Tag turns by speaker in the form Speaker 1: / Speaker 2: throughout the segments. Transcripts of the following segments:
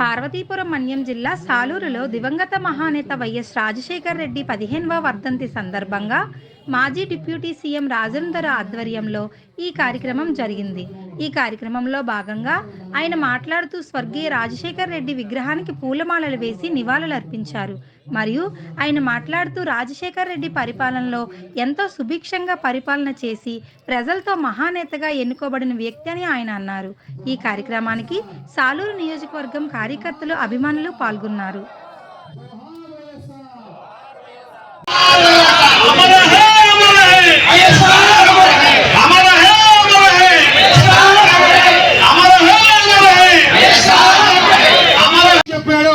Speaker 1: పార్వతీపురం మన్యం జిల్లా సాలూరులో దివంగత మహానేత వైఎస్ రాజశేఖర్ రెడ్డి 15వ వర్ధంతి సందర్భంగా మాజీ డిప్యూటీ సీఎం రాజేందర్ ఆధ్వర్యంలో ఈ కార్యక్రమం జరిగింది. ఈ కార్యక్రమంలో భాగంగా ఆయన మాట్లాడుతూ స్వర్గీయ రాజశేఖర్ రెడ్డి విగ్రహానికి పూలమాలలు వేసి నివాళులర్పించారు. మరియు ఆయన మాట్లాడుతూ రాజశేఖర్ రెడ్డి పరిపాలనలో ఎంతో సుభిక్షంగా పరిపాలన చేసి ప్రజలతో మహానేతగా ఎన్నుకోబడిన వ్యక్తి అని ఆయన అన్నారు. ఈ కార్యక్రమానికి సాలూరు నియోజకవర్గం కార్యకర్తలు, అభిమానులు పాల్గొన్నారు.
Speaker 2: చెప్పాడు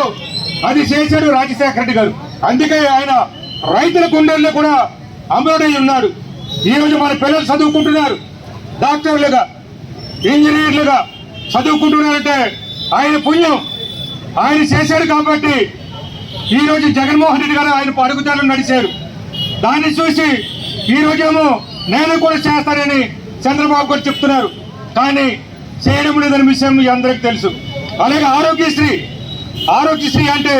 Speaker 2: అది చేశాడు రాజశేఖర రెడ్డి గారు. అందుకే ఆయన రైతుల గుండెల్లో కూడా అమరుడై ఉన్నాడు. ఈ రోజు మన పిల్లలు చదువుకుంటున్నారు, డాక్టర్లుగా, ఇంజనీర్లుగా చదువుకుంటున్నారంటే ఆయన పుణ్యం. ఆయన చేశాడు కాబట్టి ఈ రోజు జగన్మోహన్ రెడ్డి గారు ఆయన అడుగుతారని నడిచారు. దాన్ని చూసి ఈ రోజేమో నేను కూడా చేస్తానని చంద్రబాబు గారు చెప్తున్నారు. కానీ చేయడం లేదని విషయం మీ అందరికీ తెలుసు. అలాగే ఆరోగ్యశ్రీ అంటే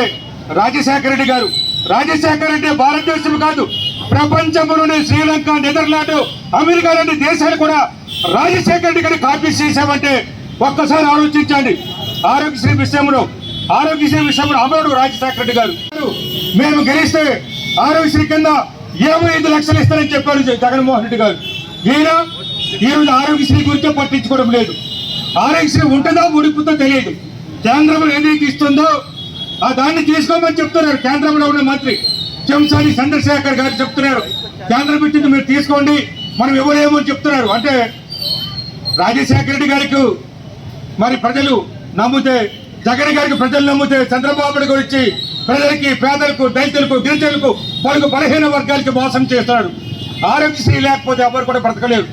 Speaker 2: రాజశేఖర రెడ్డి గారు. రాజశేఖర రెడ్డి భారతదేశం కాదు, ప్రపంచంలోనే శ్రీలంక, నెదర్లాండ్, అమెరికా లాంటి దేశాలు కూడా రాజశేఖర రెడ్డి గారిని కాపీ చేశామంటే ఒక్కసారి ఆలోచించండి. ఆరోగ్యశ్రీ విషయంలో అమరుడు రాజశేఖర రెడ్డి గారు. మేము గెలిస్తే ఆరోగ్యశ్రీ కింద 25 లక్షలు ఇస్తారని చెప్పారు జగన్మోహన్ రెడ్డి గారు. ఈ రోజు ఆరోగ్యశ్రీ గురించి పట్టించుకోవడం లేదు. ఆరోగ్యశ్రీ ఉంటుందో ఉడిపుతో తెలియదు. కేంద్రంలో ఏదైతే ఇస్తుందో దాన్ని తీసుకోమని చెప్తున్నారు. కేంద్రంలో ఉన్న మంత్రి చెంసాని చంద్రశేఖర్ గారు చెప్తున్నారు, కేంద్రం ఇచ్చింది మీరు తీసుకోండి, మనం ఇవ్వలేమో అని చెప్తున్నారు. అంటే రాజశేఖర రెడ్డి గారికి మరి ప్రజలు నమ్మితే, జగన్ గారికి ప్రజలు నమ్మితే, చంద్రబాబు నాయుడు గురించి ప్రజలకి, పేదలకు, దళితులకు, గిరిజనులకు, వాళ్ళకు బలహీన వర్గాలకి మోసం చేస్తాడు. ఆరోగ్యశ్రీ లేకపోతే ఎవరు కూడా బ్రతకలేరు.